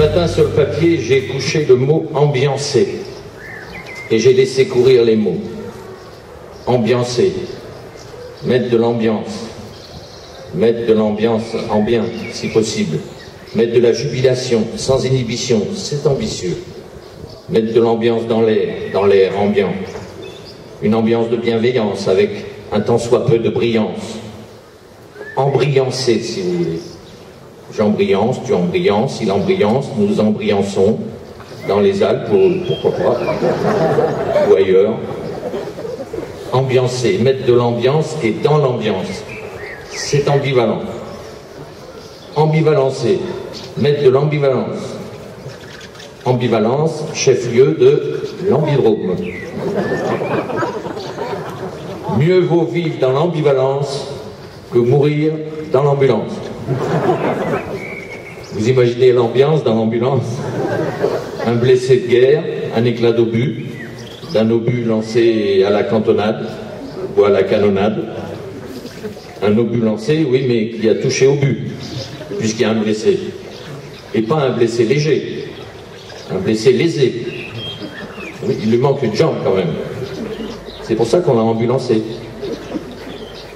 matin, sur le papier, j'ai couché le mot ambiancé. Et j'ai laissé courir les mots. Ambiancer. Mettre de l'ambiance. Mettre de l'ambiance en bien, si possible. Mettre de la jubilation, sans inhibition, c'est ambitieux. Mettre de l'ambiance dans l'air ambiant. Une ambiance de bienveillance avec un tant soit peu de brillance. Embriancer, si vous voulez. J'embriance, tu embriances, il embriance, nous embriançons dans les Alpes, pourquoi pas, ou ailleurs. Ambiancer, mettre de l'ambiance et dans l'ambiance. C'est ambivalent. Ambivalencer, mettre de l'ambivalence. Ambivalence, chef-lieu de l'ambidrome. Mieux vaut vivre dans l'ambivalence que mourir dans l'ambulance. Vous imaginez l'ambiance dans l'ambulance? Un blessé de guerre, un éclat d'obus, d'un obus lancé à la cantonade ou à la canonnade. Un obus lancé, oui, mais qui a touché au but, puisqu'il y a un blessé. Et pas un blessé léger, un blessé lésé. Oui, il lui manque une jambe quand même. C'est pour ça qu'on l'a ambulancé.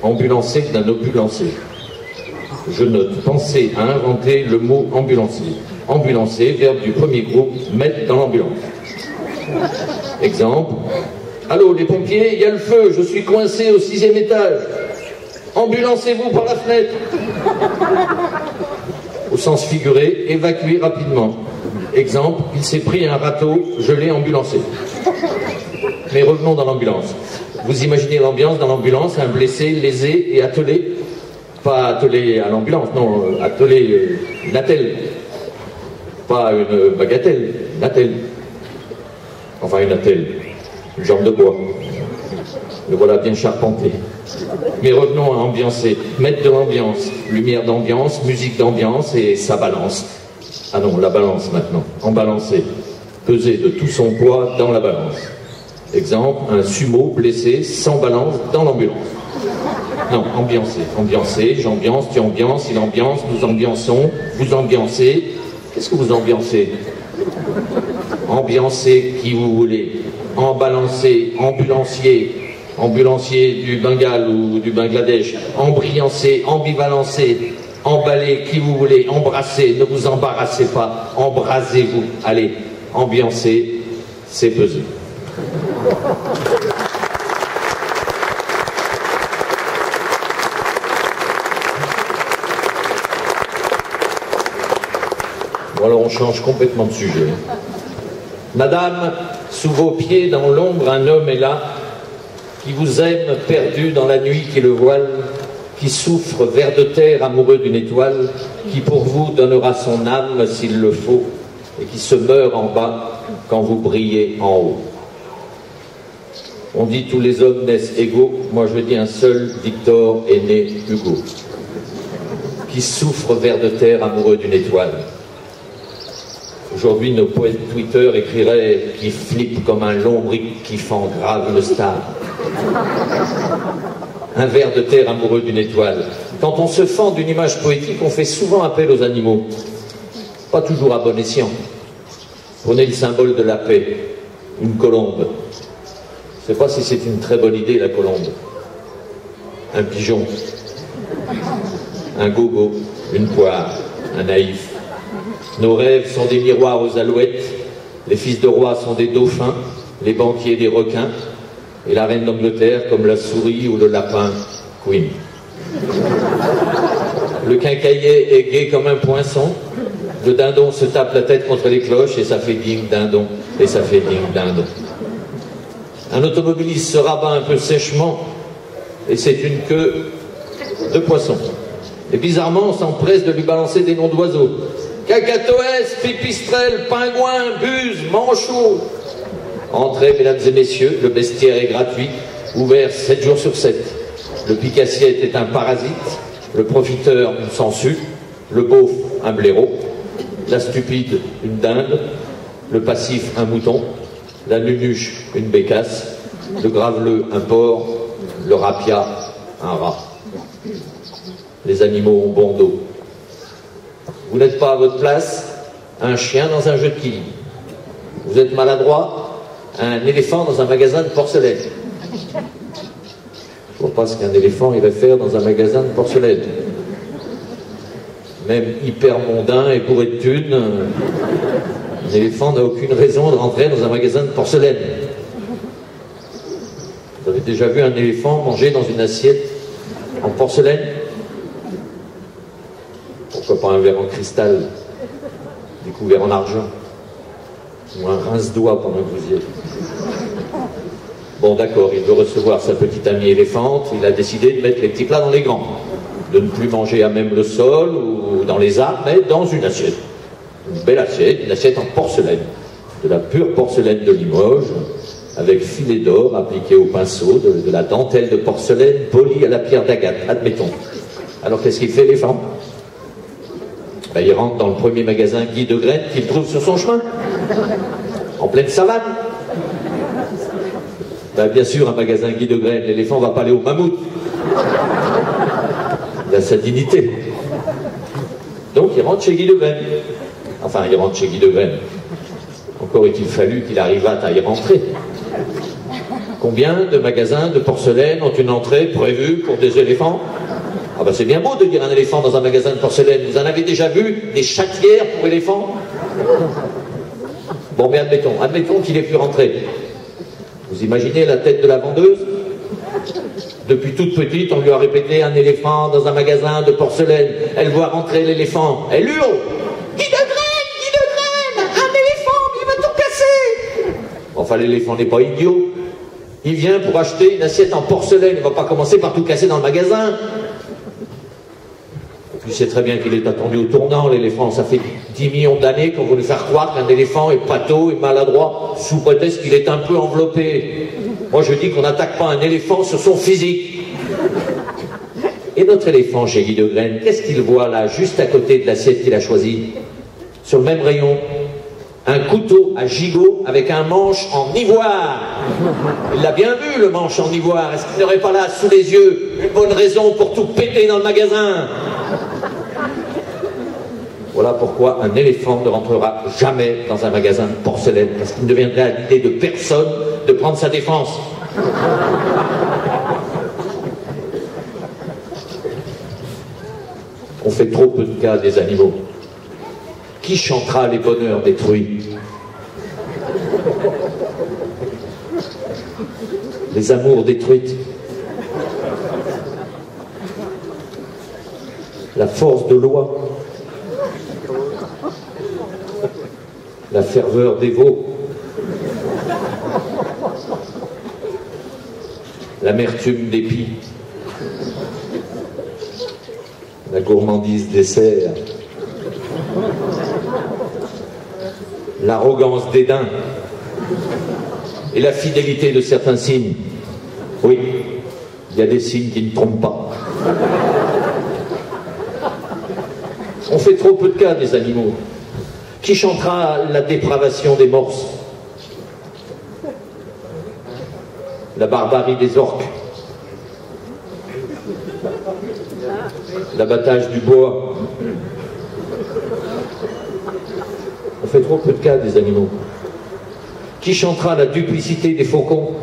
Ambulancé d'un obus lancé. Je note, pensez à inventer le mot ambulancier. Ambulancier, verbe du premier groupe, mettre dans l'ambulance. Exemple. Allô, les pompiers, il y a le feu, je suis coincé au 6e étage. Ambulancez-vous par la fenêtre. Au sens figuré, évacuez rapidement. Exemple, il s'est pris un râteau, je l'ai ambulancé. Mais revenons dans l'ambulance. Vous imaginez l'ambiance dans l'ambulance, un blessé, lésé et attelé. Pas attelé à l'ambulance, non, attelé, une attelle. Pas une bagatelle, une attelle. Enfin, une attelle, une jambe de bois. Le voilà bien charpenté. Mais revenons à ambiancer, mettre de l'ambiance, lumière d'ambiance, musique d'ambiance et ça balance. Ah non, la balance maintenant, en balancer. Peser de tout son poids dans la balance. Exemple, un sumo blessé sans balance dans l'ambulance. Non, ambiancer, ambiancer, j'ambiance, tu ambiances, il ambiance, nous ambiançons, vous ambiancez. Qu'est-ce que vous ambiancez? Ambiancer qui vous voulez. Embalancer, ambulancier, ambulancier du Bengale ou du Bangladesh. Embriancer, ambivalencer, emballer qui vous voulez. Embrasser, ne vous embarrassez pas, embrasez-vous. Allez, ambiancer, c'est peser. Bon, alors on change complètement de sujet. Madame, sous vos pieds dans l'ombre, un homme est là, qui vous aime perdu dans la nuit qui le voile, qui souffre vers de terre amoureux d'une étoile, qui pour vous donnera son âme s'il le faut, et qui se meurt en bas quand vous brillez en haut. On dit tous les hommes naissent égaux, moi je dis un seul, Victor est né Hugo, qui souffre vers de terre amoureux d'une étoile. Aujourd'hui, nos poètes Twitter écriraient qui flippe comme un lombric qui fend grave le star. Un ver de terre amoureux d'une étoile. Quand on se fend d'une image poétique, on fait souvent appel aux animaux. Pas toujours à bon escient. Prenez le symbole de la paix, une colombe. Je ne sais pas si c'est une très bonne idée, la colombe. Un pigeon. Un gogo. Une poire. Un naïf. Nos rêves sont des miroirs aux alouettes, les fils de rois sont des dauphins, les banquiers des requins, et la reine d'Angleterre comme la souris ou le lapin, Queen. Le quincaillier est gai comme un poinçon, le dindon se tape la tête contre les cloches et ça fait ding dindon, et ça fait ding dindon. Un automobiliste se rabat un peu sèchement, et c'est une queue de poisson. Et bizarrement, on s'empresse de lui balancer des noms d'oiseaux. Cacatoès, pipistrelle, pingouin, buse, manchot. Entrez, mesdames et messieurs, le bestiaire est gratuit, ouvert 7 jours sur 7. Le pique-assiette est un parasite, le profiteur une sangsue, le beauf un blaireau, la stupide une dinde, le passif un mouton, la nunuche une bécasse, le graveleux un porc, le rapia un rat. Les animaux ont bon dos. Vous n'êtes pas à votre place, un chien dans un jeu de quilles. Vous êtes maladroit, un éléphant dans un magasin de porcelaine. Je ne vois pas ce qu'un éléphant irait faire dans un magasin de porcelaine. Même hyper mondain et bourré de thunes, un éléphant n'a aucune raison de rentrer dans un magasin de porcelaine. Vous avez déjà vu un éléphant manger dans une assiette en porcelaine? Pourquoi pas un verre en cristal, découvert en argent? Ou un rince-doigt pendant que vous y êtes. Bon, d'accord, il veut recevoir sa petite amie éléphante, il a décidé de mettre les petits plats dans les grands. De ne plus manger à même le sol ou dans les arbres, mais dans une assiette. Une belle assiette, une assiette en porcelaine. De la pure porcelaine de Limoges, avec filet d'or appliqué au pinceau, de la dentelle de porcelaine polie à la pierre d'agate, admettons. Alors qu'est-ce qu'il fait, l'éléphant? Ben, il rentre dans le premier magasin Guy de Graine qu'il trouve sur son chemin, en pleine savane. Ben, bien sûr, un magasin Guy de Graine, l'éléphant va pas aller au mammouth. Il a sa dignité. Donc il rentre chez Guy de Graine. Enfin, il rentre chez Guy de Graine. Encore est-il fallu qu'il arrivât à y rentrer. Combien de magasins de porcelaine ont une entrée prévue pour des éléphants? Ah ben c'est bien beau de dire un éléphant dans un magasin de porcelaine. Vous en avez déjà vu des chatières pour éléphants? Bon, mais admettons qu'il ait pu rentrer. Vous imaginez la tête de la vendeuse? Depuis toute petite, on lui a répété un éléphant dans un magasin de porcelaine. Elle voit rentrer l'éléphant. Elle hurle. Guy de Graine, un éléphant, il va tout casser. Enfin, l'éléphant n'est pas idiot. Il vient pour acheter une assiette en porcelaine. Il ne va pas commencer par tout casser dans le magasin. Et puis, c'est très bien qu'il est attendu au tournant, l'éléphant. Ça fait 10 millions d'années qu'on veut lui faire croire qu'un éléphant est pâteau et maladroit, sous prétexte qu'il est un peu enveloppé. Moi, je dis qu'on n'attaque pas un éléphant sur son physique. Et notre éléphant chez Guy de Graine, qu'est-ce qu'il voit là, juste à côté de l'assiette qu'il a choisie? Sur le même rayon, un couteau à gigot avec un manche en ivoire. Il l'a bien vu, le manche en ivoire. Est-ce qu'il n'aurait pas là, sous les yeux, une bonne raison pour tout péter dans le magasin? Voilà pourquoi un éléphant ne rentrera jamais dans un magasin de porcelaine, parce qu'il ne deviendrait à l'idée de personne de prendre sa défense. On fait trop peu de cas des animaux. Qui chantera les bonheurs détruits? Les amours détruites. La force de loi. La ferveur des veaux. L'amertume des pies. La gourmandise des cerfs. L'arrogance des daims. Et la fidélité de certains signes. Oui, il y a des signes qui ne trompent pas. On fait trop peu de cas des animaux. Qui chantera la dépravation des morses? La barbarie des orques? L'abattage du bois? On fait trop peu de cas des animaux. Qui chantera la duplicité des faucons?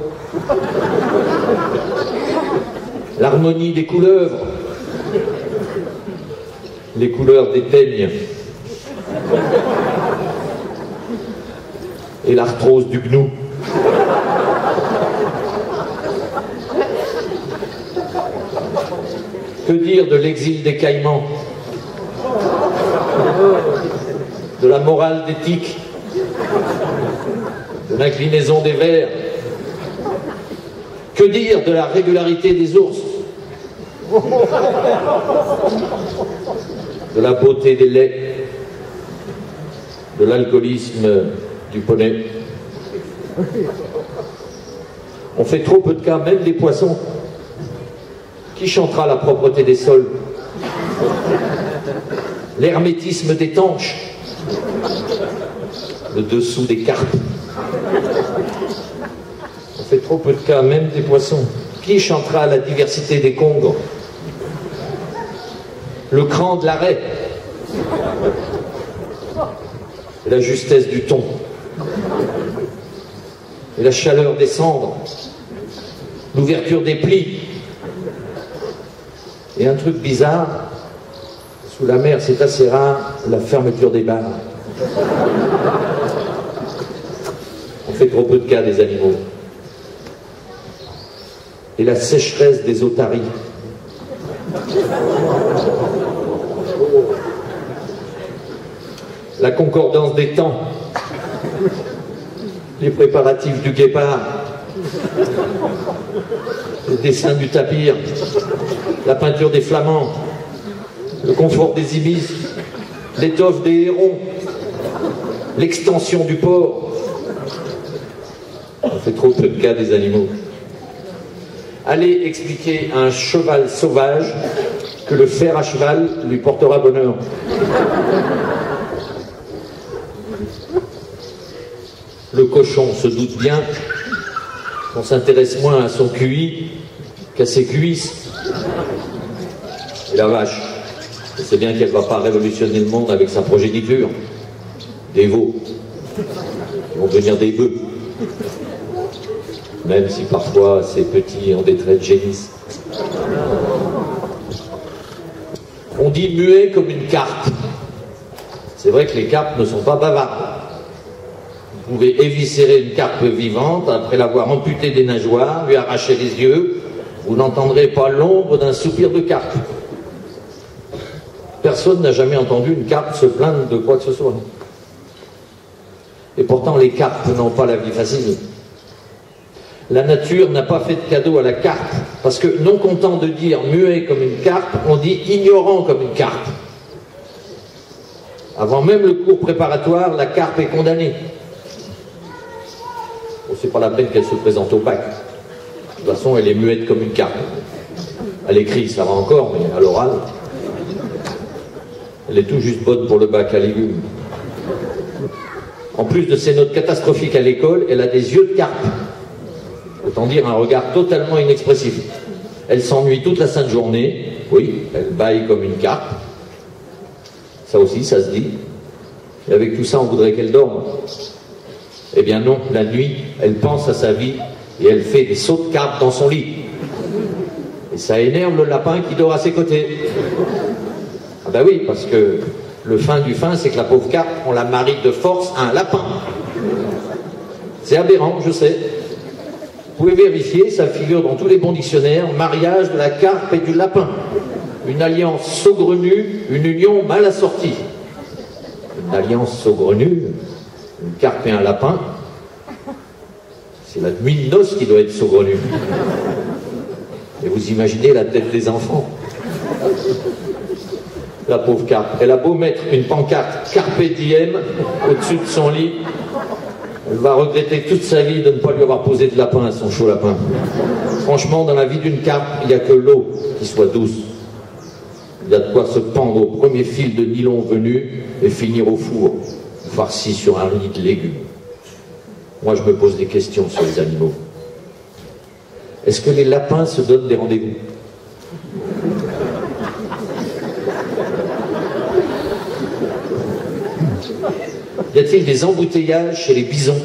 L'harmonie des couleuvres? Les couleurs des teignes? Et l'arthrose du gnou? Que dire de l'exil des caïmans? De la morale d'éthique? De l'inclinaison des vers? Que dire de la régularité des ours? De la beauté des laits? De l'alcoolisme du poney? On fait trop peu de cas, même des poissons. Qui chantera la propreté des sols? L'hermétisme des tanches? Le dessous des carpes? On fait trop peu de cas, même des poissons. Qui chantera la diversité des congres? Le cran de l'arrêt? et la justesse du ton, et la chaleur des cendres, l'ouverture des plis, et un truc bizarre, sous la mer c'est assez rare, la fermeture des bars. On fait trop peu de cas des animaux. Et la sécheresse des otaries. La concordance des temps, les préparatifs du guépard, le dessin du tapir, la peinture des flamands, le confort des ibis, l'étoffe des hérons, l'extension du port. On fait trop peu de cas des animaux. Allez expliquer à un cheval sauvage que le fer à cheval lui portera bonheur. Le cochon se doute bien qu'on s'intéresse moins à son QI qu'à ses cuisses. Et la vache, on sait bien qu'elle ne va pas révolutionner le monde avec sa progéniture. Des veaux, ils vont devenir des bœufs. Même si parfois ces petits ont des traits de génisse. On dit muet comme une carpe. C'est vrai que les carpes ne sont pas bavardes. Vous pouvez éviscérer une carpe vivante, après l'avoir amputée des nageoires, lui arracher les yeux, vous n'entendrez pas l'ombre d'un soupir de carpe. Personne n'a jamais entendu une carpe se plaindre de quoi que ce soit. Et pourtant les carpes n'ont pas la vie facile. La nature n'a pas fait de cadeau à la carpe, parce que non content de dire muet comme une carpe, on dit ignorant comme une carpe. Avant même le cours préparatoire, la carpe est condamnée. Bon, c'est pas la peine qu'elle se présente au bac. De toute façon, elle est muette comme une carpe. À l'écrit, ça va encore, mais à l'oral, elle est tout juste bonne pour le bac à légumes. En plus de ses notes catastrophiques à l'école, elle a des yeux de carpe. Autant dire un regard totalement inexpressif. Elle s'ennuie toute la sainte journée. Oui, elle bâille comme une carpe. Ça aussi, ça se dit. Et avec tout ça, on voudrait qu'elle dorme. Eh bien non, la nuit, elle pense à sa vie et elle fait des sauts de carpe dans son lit. Et ça énerve le lapin qui dort à ses côtés. Ah ben oui, parce que le fin du fin, c'est que la pauvre carpe, on la marie de force à un lapin. C'est aberrant, je sais. Vous pouvez vérifier, ça figure dans tous les bons dictionnaires, mariage de la carpe et du lapin. Une alliance saugrenue, une union mal assortie. Une alliance saugrenue, une carpe et un lapin, c'est la nuit de noces qui doit être saugrenue. Et vous imaginez la tête des enfants. La pauvre carpe, elle a beau mettre une pancarte Carpe Diem au-dessus de son lit, elle va regretter toute sa vie de ne pas lui avoir posé de lapin à son chaud lapin. Franchement, dans la vie d'une carpe, il n'y a que l'eau qui soit douce. Il y a de quoi se pendre au premier fil de nylon venu et finir au four, farci sur un lit de légumes. Moi, je me pose des questions sur les animaux. Est-ce que les lapins se donnent des rendez-vous? Y a-t-il des embouteillages chez les bisons?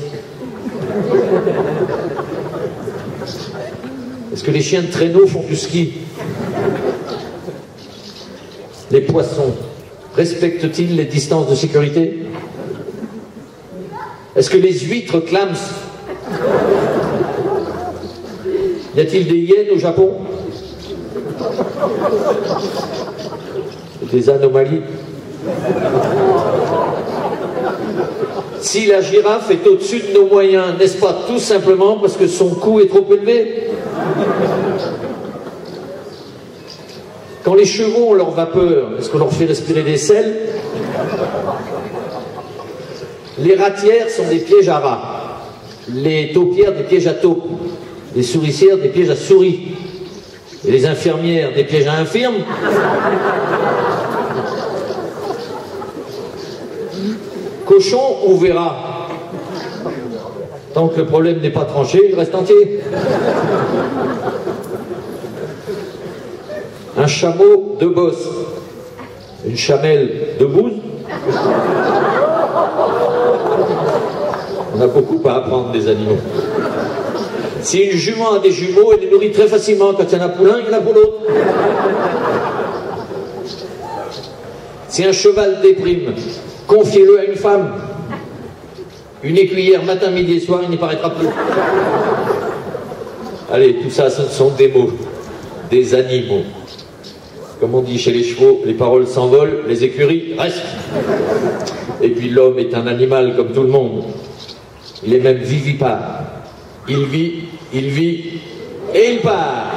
Est-ce que les chiens de traîneau font du ski? Les poissons respectent-ils les distances de sécurité? Est-ce que les huîtres clament? Y a-t-il des hyènes au Japon? Des anomalies? Si la girafe est au-dessus de nos moyens, n'est-ce pas tout simplement parce que son coût est trop élevé? Quand les chevaux ont leur vapeur, est-ce qu'on leur fait respirer des sels? Les ratières sont des pièges à rats, les taupières des pièges à taupes, les souricières des pièges à souris, et les infirmières des pièges à infirmes. Cochon, on verra. Tant que le problème n'est pas tranché, il reste entier. Un chameau de bosse, une chamelle de bouse. On a beaucoup à apprendre des animaux. Si une jument a des jumeaux, elle les nourrit très facilement. Quand il y en a pour l'un, il y en a pour l'autre. Si un cheval déprime, confiez-le à une femme. Une écuyère matin, midi et soir, il n'y paraîtra plus. Allez, tout ça, ce sont des mots, des animaux. Comme on dit chez les chevaux, les paroles s'envolent, les écuries restent. Et puis l'homme est un animal comme tout le monde. Il est même vivipare. Il vit et il part.